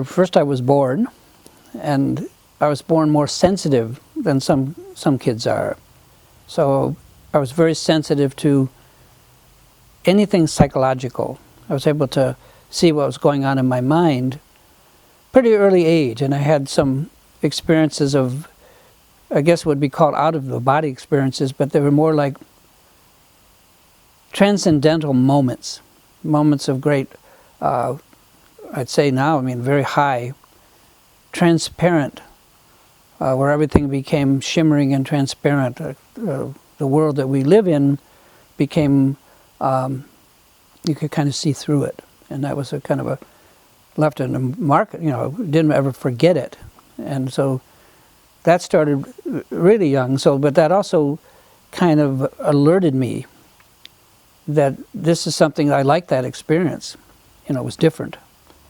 First I was born, and I was born more sensitive than some kids are. So I was very sensitive to anything psychological. I was able to see what was going on in my mind pretty early age, and I had some experiences of, I guess would be called out of the body experiences, but they were more like transcendental moments of great, I'd say now, very high, transparent, where everything became shimmering and transparent. The world that we live in became, you could kind of see through it. And that was a kind of a, left in a mark, didn't ever forget it. And so that started really young. But that also kind of alerted me that this is something, I liked that experience. It was different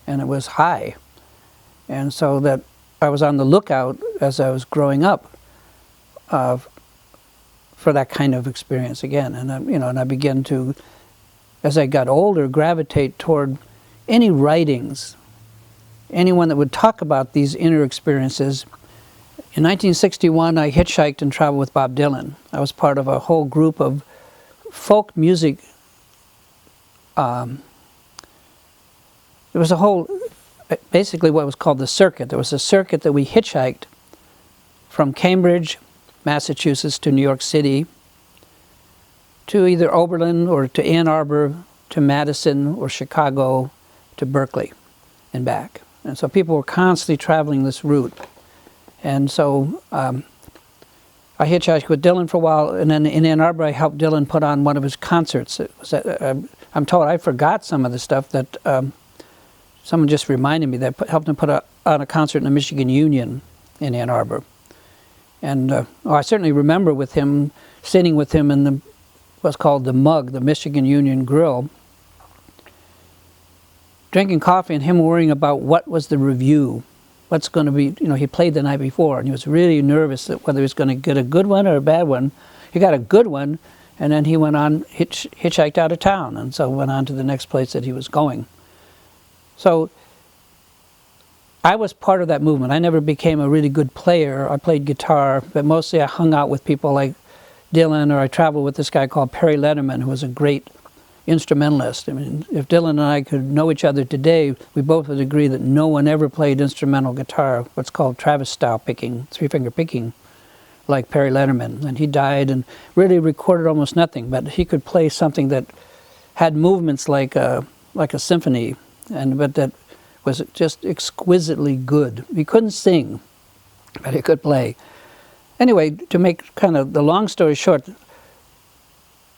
and it was high. And so that I was on the lookout as I was growing up for that kind of experience again. And and I began to, as I got older, gravitate toward any writings, anyone that would talk about these inner experiences. In 1961, I hitchhiked and traveled with Bob Dylan. I was part of a whole group of folk music. There was a whole, basically what was called the circuit. There was a circuit that we hitchhiked from Cambridge, Massachusetts to New York City, to either Oberlin or to Ann Arbor, to Madison or Chicago, to Berkeley and back. And so people were constantly traveling this route. And so I hitchhiked with Dylan for a while, and then in Ann Arbor I helped Dylan put on one of his concerts. It was, I'm told I forgot some of the stuff that someone just reminded me that helped him put on a concert in the Michigan Union in Ann Arbor. And I certainly remember with him, sitting with him in what's called the Mug, the Michigan Union Grill, drinking coffee and him worrying about what was the review, what's going to be, he played the night before and he was really nervous that whether he was going to get a good one or a bad one. He got a good one, and then he went on, hitchhiked out of town, and so went on to the next place that he was going. So I was part of that movement. I never became a really good player. I played guitar, but mostly I hung out with people like Dylan, or I traveled with this guy called Perry Letterman, who was a great instrumentalist. If Dylan and I could know each other today, we both would agree that no one ever played instrumental guitar, what's called Travis style picking, three-finger picking, like Perry Letterman. And he died and really recorded almost nothing, but he could play something that had movements like a symphony, but that was just exquisitely good. He couldn't sing, but he could play. Anyway, to make kind of the long story short,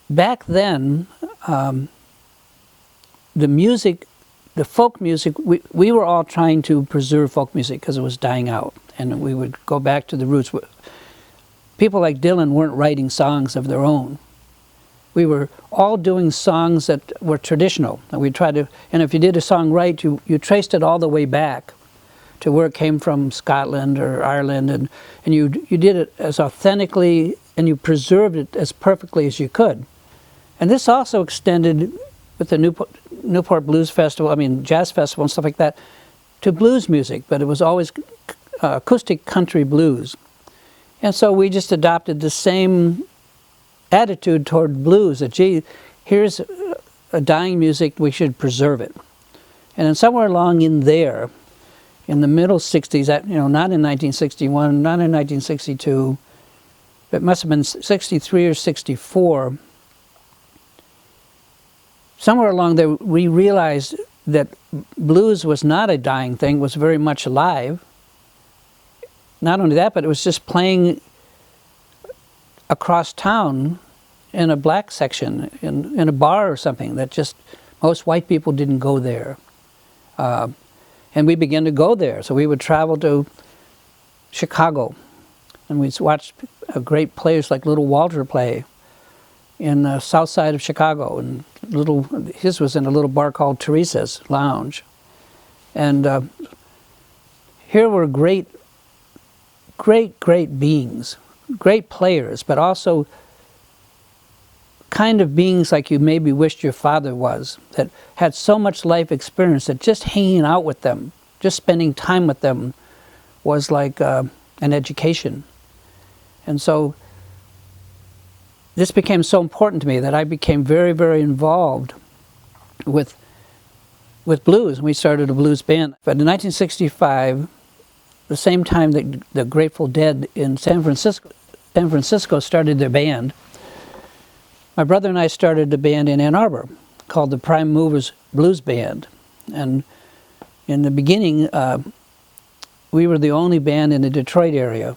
back then, the music, the folk music, we were all trying to preserve folk music because it was dying out, and we would go back to the roots. People like Dylan weren't writing songs of their own. We were all doing songs that were traditional, and we tried to, and if you did a song right, you traced it all the way back to where it came from, Scotland or Ireland, and you did it as authentically, and you preserved it as perfectly as you could. And this also extended with the Newport Blues Festival, Jazz Festival and stuff like that, to blues music, but it was always acoustic country blues. And so we just adopted the same attitude toward blues, that gee, here's a dying music, we should preserve it. And then somewhere along in there, in the middle 60s, not in 1961, not in 1962, it must have been 63 or 64, somewhere along there we realized that blues was not a dying thing, was very much alive. Not only that, but it was just playing across town in a black section, in a bar or something, that just, most white people didn't go there. And we began to go there. So we would travel to Chicago, and we'd watch great players like Little Walter play in the south side of Chicago. And his was in a little bar called Teresa's Lounge. And here were great beings, great players, but also kind of beings like you maybe wished your father was, that had so much life experience that just hanging out with them just spending time with them was like an education. And so this became so important to me that I became very, very involved with blues. We started a blues band. But in 1965, the same time that the Grateful Dead in San Francisco started their band, my brother and I started a band in Ann Arbor called the Prime Movers Blues Band. And in the beginning, we were the only band in the Detroit area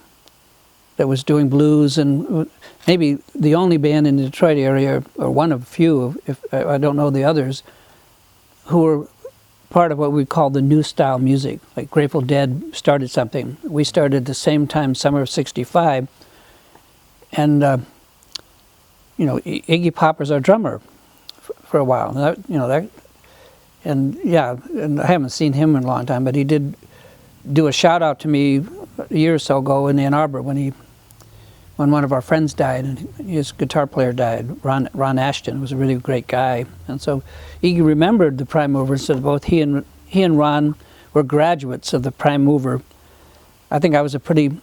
that was doing blues, and maybe the only band in the Detroit area, or one of a few, if I don't know the others, who were part of what we call the new style music. Like Grateful Dead started something. We started at the same time, summer of '65, and you know, Iggy Pop was our drummer for a while. And I haven't seen him in a long time, but he did do a shout out to me a year or so ago in Ann Arbor when one of our friends died, and his guitar player died. Ron Ashton was a really great guy, and so Iggy remembered the Prime Movers. So both he and Ron were graduates of the Prime Mover. I think I was a pretty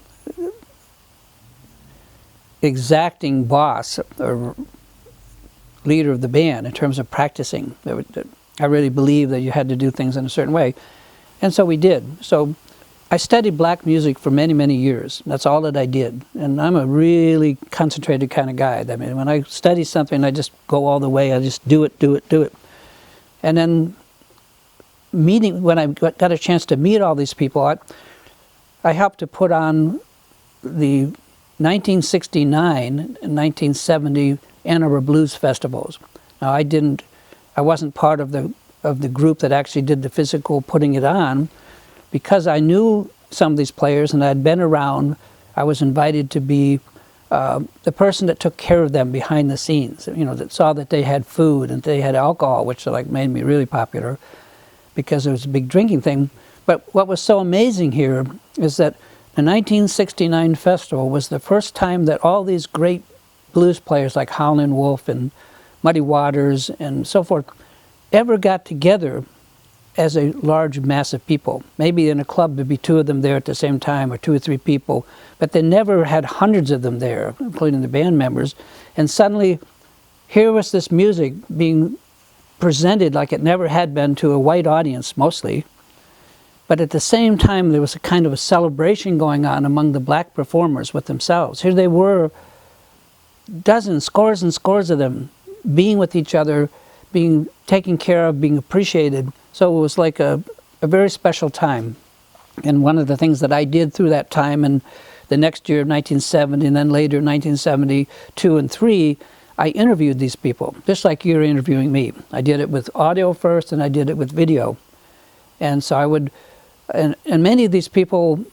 exacting boss or leader of the band in terms of practicing. I really believed that you had to do things in a certain way, and so we did. So I studied black music for many, many years. That's all that I did. And I'm a really concentrated kind of guy. I mean, when I study something, I just go all the way. I just do it. And then when I got a chance to meet all these people, I helped to put on the 1969 and 1970 Ann Arbor Blues Festivals. Now, I wasn't part of the group that actually did the physical putting it on. Because I knew some of these players and I'd been around, I was invited to be the person that took care of them behind the scenes, you know, that saw that they had food and they had alcohol, which like made me really popular because it was a big drinking thing. But what was so amazing here is that the 1969 festival was the first time that all these great blues players like Howlin' Wolf and Muddy Waters and so forth ever got together as a large mass of people. Maybe in a club there'd be two of them there at the same time, or two or three people, but they never had hundreds of them there, including the band members. And suddenly, here was this music being presented like it never had been to a white audience, mostly. But at the same time, there was a kind of a celebration going on among the black performers with themselves. Here they were, dozens, scores and scores of them, being with each other, being taken care of, being appreciated. So it was like a very special time. And one of the things that I did through that time, and the next year of 1970, and then later 1972 and 3, I interviewed these people, just like you're interviewing me. I did it with audio first, and I did it with video. And so I would, and many of these people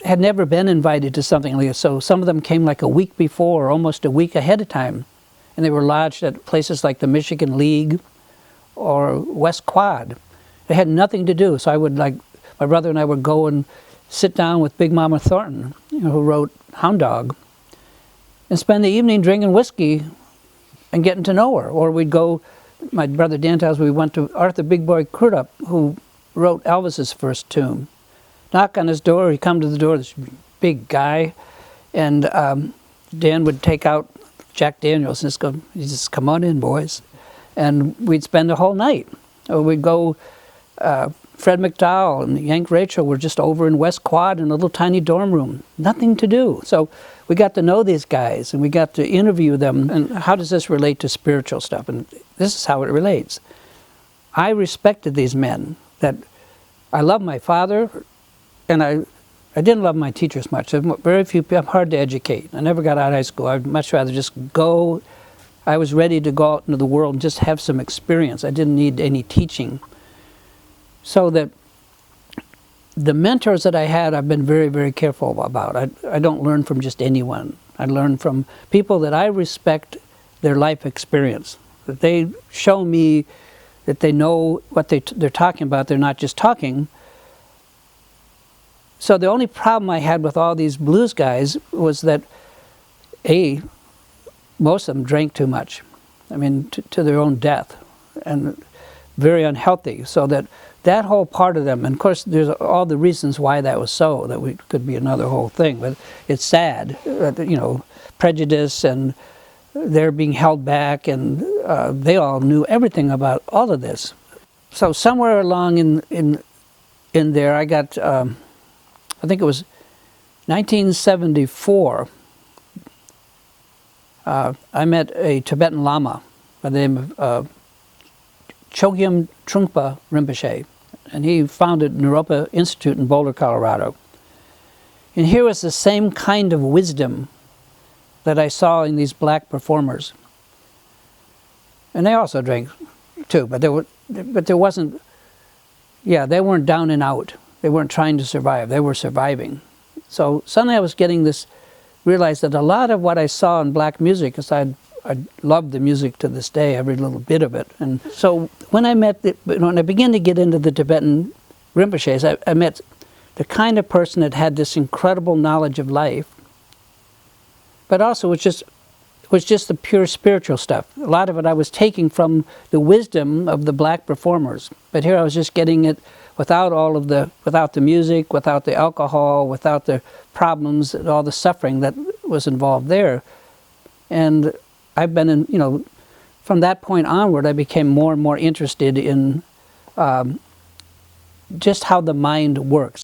had never been invited to something like this. So some of them came like a week before, or almost a week ahead of time. And they were lodged at places like the Michigan League or West Quad. They had nothing to do. So I would, like, my brother and I would go and sit down with Big Mama Thornton, you know, who wrote Hound Dog, and spend the evening drinking whiskey and getting to know her. Or we'd go, my brother Dan tells me, we went to Arthur Big Boy Crudup, who wrote Elvis's first tune. Knock on his door, he'd come to the door, this big guy, and Dan would take out Jack Daniels and just come on in, boys. And we'd spend the whole night. Or we'd go, Fred McDowell and Yank Rachel were just over in West Quad in a little tiny dorm room. Nothing to do. So we got to know these guys and we got to interview them. And how does this relate to spiritual stuff? And this is how it relates. I respected these men. That I love my father, and I didn't love my teachers much. Very few people, I'm hard to educate. I never got out of high school. I'd much rather just go. I was ready to go out into the world and just have some experience. I didn't need any teaching. So that the mentors that I had, I've been very, very careful about. I don't learn from just anyone. I learn from people that I respect their life experience. That they show me that they know what they're talking about. They're not just talking. So the only problem I had with all these blues guys was that, most of them drank too much. I mean, to their own death. And very unhealthy. So that whole part of them, and of course there's all the reasons why that was so, that could be another whole thing, but it's sad, you know, prejudice, and they're being held back, and they all knew everything about all of this. So somewhere along in there, I got, I think it was 1974, I met a Tibetan Lama by the name of Chögyam Trungpa Rinpoche, and he founded Naropa Institute in Boulder, Colorado. And here was the same kind of wisdom that I saw in these black performers. And they also drank too, but there wasn't, yeah, they weren't down and out. They weren't trying to survive, they were surviving. So suddenly I was getting this, realized that a lot of what I saw in black music, because I love the music to this day, every little bit of it. And so when I when I began to get into the Tibetan Rinpoches, I met the kind of person that had this incredible knowledge of life, but also was just the pure spiritual stuff. A lot of it I was taking from the wisdom of the black performers, but here I was just getting it without the music, without the alcohol, without the problems, all the suffering that was involved there. And I've been in, you know, from that point onward, I became more and more interested in just how the mind works.